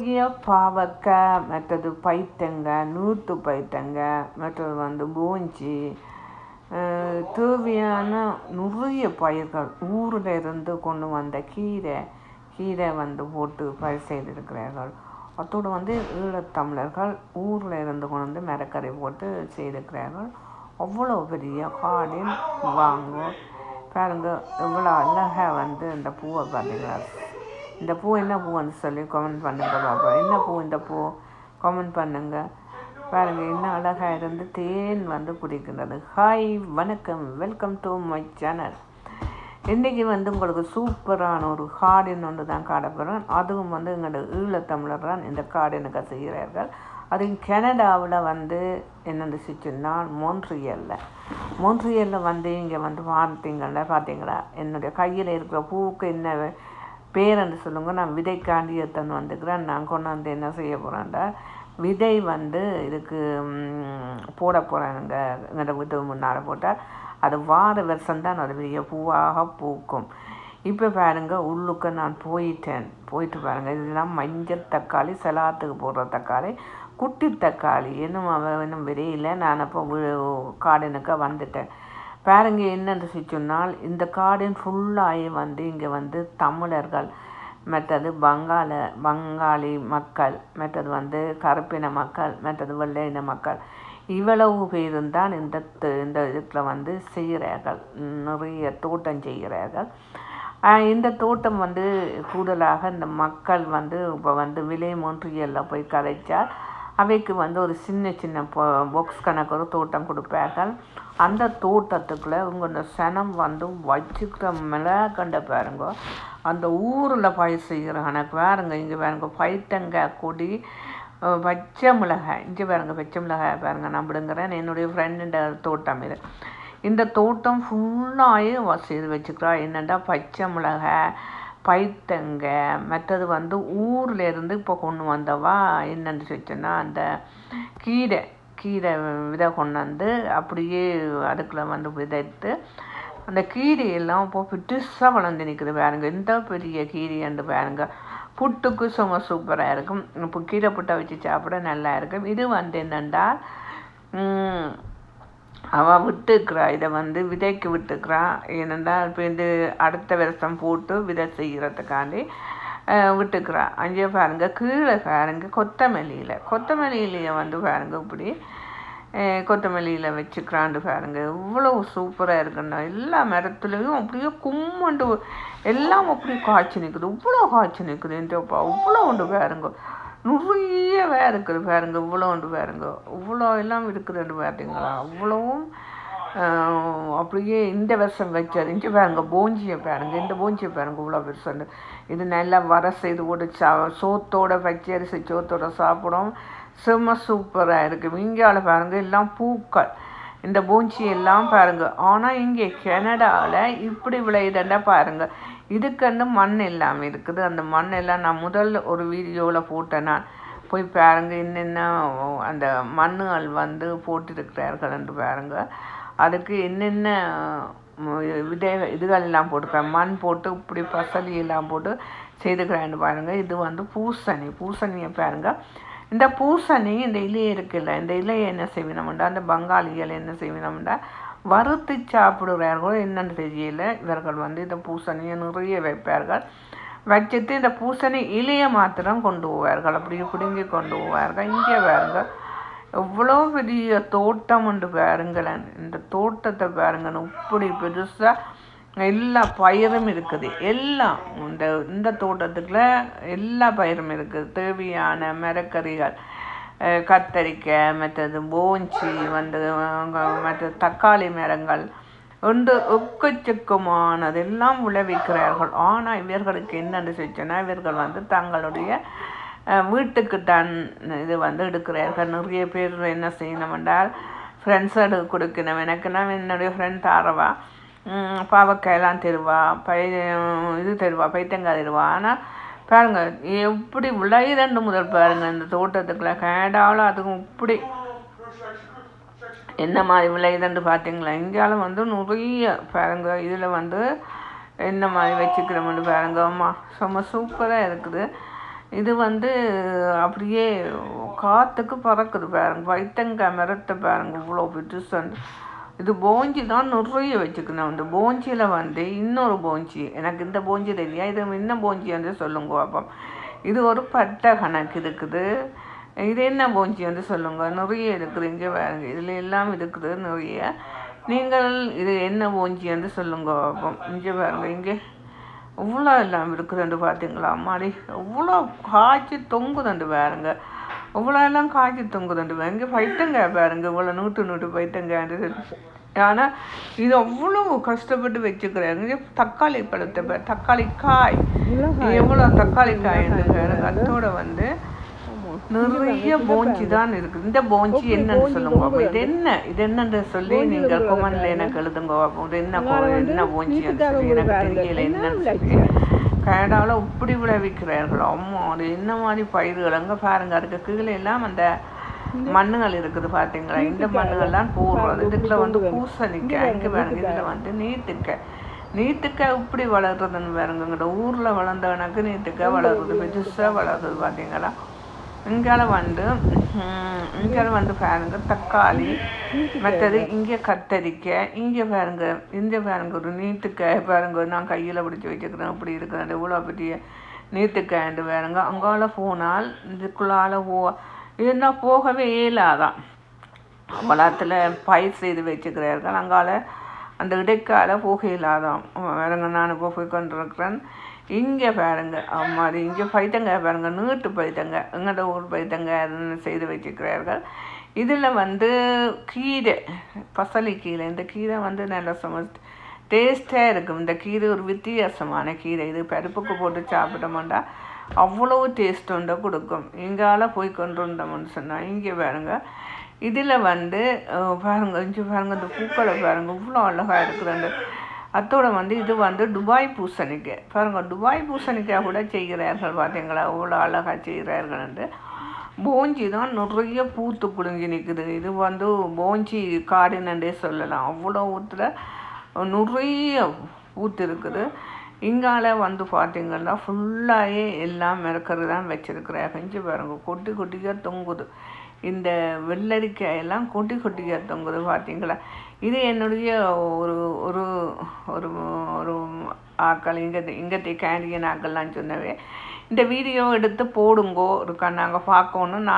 நிறைய பாவக்காய், மற்றது பைத்தங்காய், நூற்று பைத்தங்காய், மற்றது பூஞ்சி, தேவையான நிறைய பயிர்கள் ஊரில் இருந்து கொண்டு வந்த கீரை போட்டு பயிர் செய்திருக்கிறார்கள். அத்தோடு ஈழத்தமிழர்கள் ஊரில் இருந்து கொண்டு வந்து மரக்கறி போட்டு செய்திருக்கிறார்கள். அவ்வளோ பெரிய கார்டன் வாங்கும் பாருங்க. எவ்வளோ அழகாக இந்த பூவை பார்த்தீங்களா? இந்த பூ என்ன பூன்னு சொல்லி கமெண்ட் பண்ணுங்க பாப்பா. என்ன பூ இந்த பூ? கமெண்ட் பண்ணுங்க பாருங்கள். என்ன அழகாக இருந்து தேன் குடிக்கின்றது. ஹாய், வணக்கம், வெல்கம் டு மை சேனல். இன்றைக்கி உங்களுக்கு சூப்பரான ஒரு கார்டன் ஒன்று தான் காணப்படுறேன். அதுவும் எங்களோட ஈழத்தமிழர் தான் இந்த கார்டனுக்கு செய்கிறார்கள். அதுவும் கனடாவில் என்னென்னு சொன்னால் மொன்ட்ரியலில் இங்கே பார்த்தீங்களா என்னுடைய கையில் இருக்கிற பூவுக்கு என்ன பேரென்று சொல்லுங்க. நான் விதைக்காண்டி எடுத்துன்னு வந்துக்கிறேன். நான் கொண்டு என்ன செய்ய போகிறேன்டா, விதை இதுக்கு போட போகிறேனுங்க. எங்களோட வீட்டு முன்னால் போட்டால் அது வார வருஷம்தான் அது பெரிய பூவாக பூக்கும். இப்போ பாருங்கள், உள்ளுக்கு நான் போயிட்டு பாருங்கள். இதெல்லாம் மஞ்சள் தக்காளி, சலாத்துக்கு போடுற தக்காளி, குட்டி தக்காளி. இன்னும் விரையில் நான் அப்போ கார்டனுக்கு வந்துட்டேன். பாருங்க. என்னென்று சொன்னால் இந்த கார்டன் ஃபுல்லாகி இங்கே தமிழர்கள், மற்றது பங்காளி மக்கள், மற்றது கருப்பின மக்கள், மற்றது வெள்ளையின மக்கள், இவ்வளவு பேரும் தான் இந்த இதில் செய்கிறார்கள். நிறைய தோட்டம் செய்கிறார்கள். இந்த தோட்டம் கூடுதலாக இந்த மக்கள் இப்போ விலை மொன்ட்ரியலில் போய் கதைச்சால் அவைக்கு ஒரு சின்ன பாக்ஸ் கணக்கு ஒரு தோட்டம் கொடுப்பார்கள். அந்த தோட்டத்துக்குள்ளே இந்த சனம் வச்சுக்கிற மிளகண்ட பாருங்க. அந்த ஊரில் பயிர் செய்கிற கணக்கு பாருங்க. இங்கே பாருங்க, பைத்தங்காய் கொடி, பச்சை மிளகாய். இங்கே பாருங்க, பச்சை மிளகாய் பாருங்க. நான் விடுங்கிறேன், என்னுடைய ஃப்ரெண்டுன்ற தோட்டம் இது. இந்த தோட்டம் ஃபுல்லாக செய்து வச்சுக்கிறா. என்னென்னா பச்சை மிளகாய், பைத்தங்காய், மற்றது ஊர்லேருந்து இப்போ கொண்டு வந்தவா என்னென்னு சொன்னா அந்த கீரை விதை கொண்டாந்து அப்படியே அதுக்குள்ளே விதைத்து அந்த கீரையெல்லாம் இப்போ பெருசாக வளர்ந்து நிற்குது பாருங்க. இந்த பெரிய கீரைன்னு பாருங்க. புட்டுக்கு சும்மா சூப்பராக இருக்கும். இப்போ கீரை புட்டை வச்சு சாப்பிட நல்லா இருக்கும். இது என்னென்றால் அவள் விட்டுக்கிறா, இதை விதைக்கு விட்டுக்கிறா. ஏனென்றால் இப்போ அடுத்த வருஷம் போட்டு விதை செய்கிறதுக்காண்டி விட்டுக்கிறா. அங்கே பாருங்க, கீழே பாருங்க, கொத்தமல்லியிலையே பாருங்க, இப்படி கொத்தமல்லியில் வச்சுக்கிறாண்டு பாருங்க. இவ்வளோ சூப்பராக இருக்குன்னா எல்லா மரத்துலேயும் அப்படியே கும்மண்டு எல்லாம் அப்படியே காய்ச்சி நிற்குது. இவ்வளோ காய்ச்சி நிற்குது. இந்தப்பா இவ்வளோ உண்டு பாருங்க. நிறையவே இருக்குது பாருங்க. இவ்வளோ உண்டு பாருங்க. இவ்வளோ எல்லாம் இருக்குதுன்னு பார்த்தீங்களா? அவ்வளவும் அப்படியே இந்த வருஷம் வச்சது. இங்கே பாருங்க, பூஞ்சியை பாருங்க. இந்த பூஞ்சியை பாருங்க, இவ்வளோ பெருசு. இது நல்லா இது போட்டு சோத்தோட பச்சை அரிசி சோத்தோட சாப்பிடும். செம்ம சூப்பராக இருக்குது. இங்கால பாருங்க, எல்லாம் பூக்கள். இந்த பூஞ்சி எல்லாம் பாருங்க. ஆனால் இங்கே கனடாவில் இப்படி விளையுதுன்னா பாருங்க. இதுக்கு மண் எல்லாம் இருக்குது. அந்த மண் எல்லாம் நான் முதல் ஒரு வீடியோவில் போட்டேன். நான் போய் பாருங்க, என்னென்ன அந்த மண்ணுகள் போட்டிருக்கிறார்கள் என்று பாருங்க. அதுக்கு என்னென்ன இதுகள் எல்லாம் போட்டுக்கிறேன். மண் போட்டு இப்படி பசலி எல்லாம் போட்டு செய்துக்கிறேன்னு பாருங்க. இது பூசணியை பாருங்க. இந்த பூசணி, இந்த இலையை இருக்குல்ல, இந்த இலையை என்ன செய்வினோம்டா, அந்த பங்காளிகள் என்ன செய்வினோம்டா வறுத்து சாப்பிடுகிறார்களோ என்னென்னு தெரியல. இவர்கள் இந்த பூசணியை நிறைய வைப்பார்கள். வச்சுட்டு இந்த பூசணி இலையை மாத்திரம் கொண்டு போவார்கள். அப்படியே பிடுங்கி கொண்டு போவார்கள். இங்கே பாருங்க, எவ்வளோ பெரிய தோட்டம் உண்டு பாருங்களேன். இந்த தோட்டத்தை பாருங்கன்னு இப்படி பெருசாக எல்லா பயிரும் இருக்குது. எல்லாம் இந்த தோட்டத்துக்குள்ள எல்லா பயிரும் இருக்குது. தேவையான மரக்கறிகள், கத்தரிக்காய், மற்றது பூஞ்சி மற்ற தக்காளி மரங்கள் உண்டு, எக்கச்சக்கமானதெல்லாம் விளைவிக்கிறார்கள். ஆனால் இவர்களுக்கு என்னென்னு சொன்னால் இவர்கள் தங்களுடைய வீட்டுக்கு தான் இது எடுக்கிறார்கள். நிறைய பேர் என்ன செய்யணும் என்றால் ஃப்ரெண்ட்ஸு கொடுக்கணும். எனக்குன்னா என்னுடைய ஃப்ரெண்ட் தாரவா பாவக்காயெல்லாம் தருவா, இது தருவா, பைத்தங்காய் தருவா. ஆனால் பாருங்கள் எப்படி விளையுதுன்னு முதல் பாருங்கள். இந்த தோட்டத்துக்குள்ள கேடாலும் அதுக்கும் இப்படி என்ன மாதிரி விளையுதுன்னு பார்த்தீங்களா? இங்கேயாலும் நிறைய பாருங்க. இதில் என்ன மாதிரி வச்சுக்கிறோம்னு பாருங்க. அம்மா செம்ம சூப்பராக இருக்குது. இது வந்து அப்படியே காற்றுக்கு பறக்குது பாருங்க. வைத்தங்காய் மரத்தை பாருங்க இவ்வளோ பெருசு. இது போஞ்சி தான் நிறைய வச்சுக்கணும். இந்த போஞ்சியில் வந்து இன்னொரு போஞ்சி, எனக்கு இந்த போஞ்சி தெரியா, இது இன்னும் போஞ்சி வந்து சொல்லுங்க அப்போ. இது ஒரு பட்டை கணக்கு இருக்குது. இது என்ன போஞ்சி வந்து சொல்லுங்க. நிறைய இருக்குது இங்கே பாருங்க, இதில் எல்லாம் இருக்குது நிறைய. நீங்கள் இது என்ன போஞ்சி வந்து சொல்லுங்க அப்போ. இங்கே பாருங்க, இங்கே இவ்வளோ எல்லாம் இருக்குதுண்டு பார்த்தீங்களா மாதிரி. இவ்வளோ காய்ச்சி தொங்குதுண்டு பாருங்க, இவ்வளோ எல்லாம் காய்ச்சி தொங்குதுண்டு. இங்கே பைத்தங்காய் பாருங்க, இவ்வளோ நூட்டு பைத்தங்காய். ஆனால் இது அவ்வளோ கஷ்டப்பட்டு வச்சுக்கிறாங்க. தக்காளி பழத்தை தக்காளி காய் எவ்வளோ தக்காளி காய்ங்க. அதோட வந்து நிறைய போஞ்சி தான் இருக்குது. இந்த போஞ்சி என்னன்னு சொல்லுங்க. இது என்னன்னு சொல்லி நீங்கள் கொமெண்ட்ல எனக்கு எழுதுங்க. இது என்ன போஞ்சி சொல்லி எனக்கு தெரியல என்னன்னு சொல்லி. கனடாவில் இப்படி விளைவிக்கிறார்கள். அம்மா அது என்ன மாதிரி பயிர்கள் அங்கே பாருங்க. அதுக்கு கீழே எல்லாம் அந்த மண்ணுகள் இருக்குது பார்த்தீங்களா. இந்த மண்ணுகள்லாம் போடுறது. இதுக்குள்ள வந்து பூசணிக்காய் இங்கே பாருங்க. இதில் வந்து நீத்துக்காய் இப்படி வளர்றதுன்னு பாருங்க. இங்கிட்ட ஊரில் வளர்ந்த எனக்கு நீத்துக்காய் வளருது, பெருசாக வளருது பார்த்தீங்களா. இங்கே வந்து பாருங்க தக்காளி, மற்றது இங்கே கத்தரிக்காய், இங்கே பாருங்க ஒரு நீத்துக்காய் பாருங்க. நான் கையில் பிடிச்சி வச்சுக்கிறேன். இப்படி இருக்கிறேன் இவ்வளோ பெரிய நீத்துக்காய்ண்டு பாருங்க. அங்கால போனால் இதுக்குள்ளால இதுனா போகவே இயலாதான். வளத்தில் பயிர் செய்து வச்சுக்கிறார்கள். அங்கால அந்த இடைக்கால போக இல்லாதான் பாருங்க. நான் இப்போ போய் கொண்டிருக்கிறேன். இங்கே பாருங்க மாதிரி இங்கே பைத்தங்காய் பாருங்க, நீட்டு பைத்தங்காய், எங்கள்ட ஊர் பைத்தங்காய் செய்து வச்சுக்கிறார்கள். இதில் வந்து கீரை, பசலி கீரை. இந்த கீரை வந்து நல்ல டேஸ்டாக இருக்கும். இந்த கீரை ஒரு வித்தியாசமான கீரை. இது பருப்புக்கு போட்டு சாப்பிட்டோம்னா அவ்வளோ டேஸ்ட் உண்டை கொடுக்கும். இங்கால போய் கொண்டு வந்தோம்னு சொன்னால் இங்கே பாருங்க. இதில் வந்து பாருங்க இங்கே பாருங்க, இந்த பூக்களை பாருங்க இவ்வளோ அழகாக இருக்குதுண்டு. அதோட வந்து இது வந்து துபாய் பூசணிக்காய் பாருங்க. துபாய் பூசணிக்காய் கூட செய்கிறார்கள் பார்த்தீங்களா, அவ்வளோ அழகாக செய்கிறார்கள். போஞ்சி தான் நிறைய பூத்து குடிஞ்சி நிற்குது. இது வந்து போஞ்சி காடுன்னே சொல்லலாம். அவ்வளோ ஊற்றுல நிறைய பூத்து இருக்குது. இங்கால வந்து பார்த்தீங்கன்னா ஃபுல்லாகவே எல்லாம் மிரக்கிறது தான் வச்சுருக்குறாங்க. இஞ்சி பாருங்க கொட்டியாக தொங்குது. இந்த வெள்ளரிக்காயெல்லாம் கொட்டியாக தொங்குது பார்த்தீங்களா. இது என்னுடைய ஒரு ஒரு ஒரு ஒரு ஆக்கள் இங்கத்தை கேண்டியன் ஆக்கள்லாம் சொன்னவே இந்த வீடியோ எடுத்து போடுங்கோ இருக்கா, நாங்கள் பார்க்கணும்,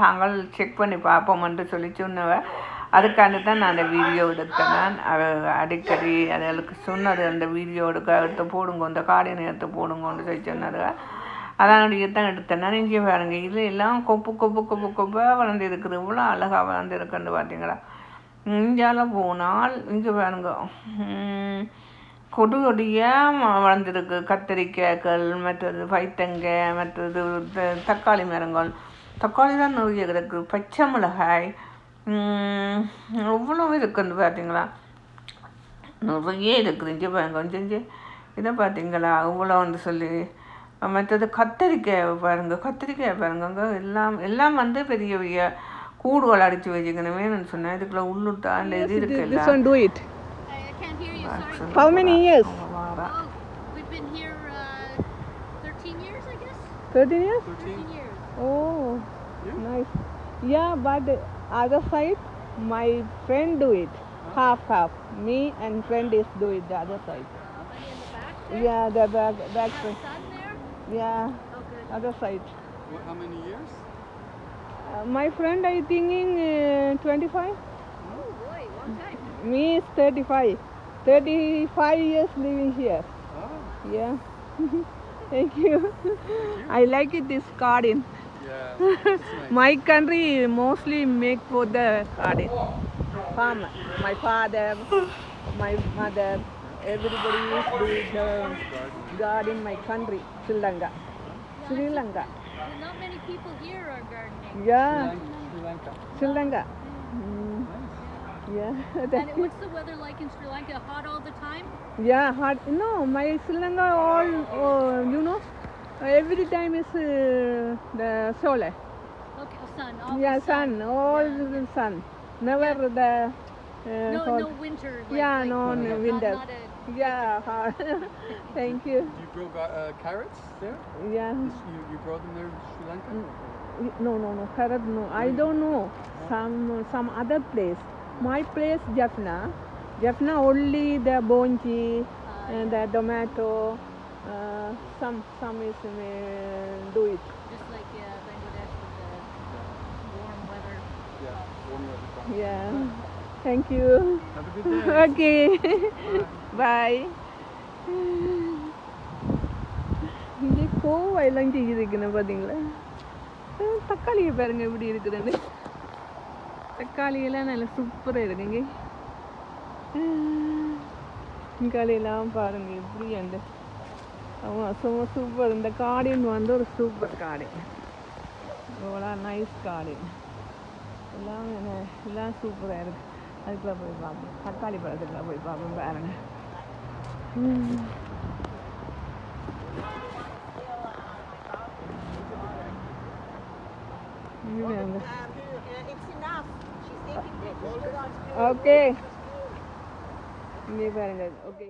தாங்கள் செக் பண்ணி பார்ப்போம்ன்ட்டு சொல்லி சொன்னவ. அதுக்காண்டி தான் நான் அந்த வீடியோ எடுத்தேன். நான் அடிக்கடி அதுகளுக்கு சொன்னது அந்த வீடியோ எடுத்து போடுங்க, இந்த கார்டினை எடுத்து போடுங்கன்னு சொல்லி சொன்னது. அதனுடைய தான் எடுத்தேன் நான். இங்கே பாருங்க, இது எல்லாம் கொப்பாக வளர்ந்து இருக்குது. இவ்வளோ அழகாக வளர்ந்து இருக்குன்னு பார்த்தீங்களா. இந்தியாவில் போனால் இங்கே பாருங்க கொடியாக வளர்ந்துருக்கு. கத்திரிக்காய்கள், மற்றது பைத்தங்காய், மற்றது தக்காளி மரங்கள். தக்காளி தான் நிறைய கிடக்கு. பச்சை மிளகாய் எவ்வளோ இருக்குன்னு பார்த்தீங்களா. நிறைய இருக்குது. இங்கே பாருங்க கொஞ்சம் இதை பார்த்தீங்களா இவ்வளோ வந்து சொல்லி. மற்றது கத்திரிக்காய் பாருங்க அங்கே எல்லாம் வந்து பெரிய பெரிய கூடுகள் அடித்து வச்சுக்கணுமே சொன்னேன். இதுக்குள்ள உள்ளுட்டா இந்த இது இருக்குல்ல. How many years? We've been here 13 years, I guess. 13 years? 13 years. Oh, nice. Yeah, but other side, my friend do it. Half. Me and friend is do it the other side. Somebody in the back there? Yeah, the back Have a son there? Yeah, Oh, good. other side. How many years? My friend, I thinking 25. Oh, boy, long time. Me is 35. 35 years living here. Oh. Yeah. Thank you. I like it, this garden. Yeah. Nice. My country mostly make for the garden. Farmer. My father, my mother, everybody is doing the garden in my country, Sri Lanka. Sri Lanka. Well, not many people here are gardening. Yeah, Sri Lanka. Sri Lanka. Yeah. And what's the weather like in Sri Lanka? Hot all the time? Yeah, hot. No, my Sri Lanka all, every time is the solar. Okay, sun. All Yeah, the sun. all the sun. Never the No hot. winter. Yeah, no not winter. a Yeah, thank you. Do you grow carrots there? Yeah. You grow them there in Sri Lanka? No, carrot no. I don't know. Some other place. My place, Jaffna only the bonji and the tomato. Some is do it. Just like Bangladesh with the warm weather. Yeah, warm weather crops. Yeah. Thank you. Have a good day. Okay. Bye. இங்கே கோவாயெல்லாம் செய்யுதுக்குன்னு பார்த்தீங்களா தக்காளியை பாருங்க எப்படி இருக்குதுன்னு தக்காளியெல்லாம் நல்லா சூப்பராக இருக்குங்க தக்காளியெல்லாம் பாருங்க எப்படி அந்த ஆமாம் சும்மா சூப்பர் இந்த கார்டன் வந்து ஒரு சூப்பர் கார்டன் இவ்வளோ நைஸ் கார்டன் எல்லாம் சூப்பராக இருக்குது அதுக்குள்ளே போய் பார்ப்போம் தக்காளி பழத்துக்குள்ளே போய் பார்ப்போம் பாருங்க It's enough. She's taking pictures. Okay இங்கே பாருங்க ஓகே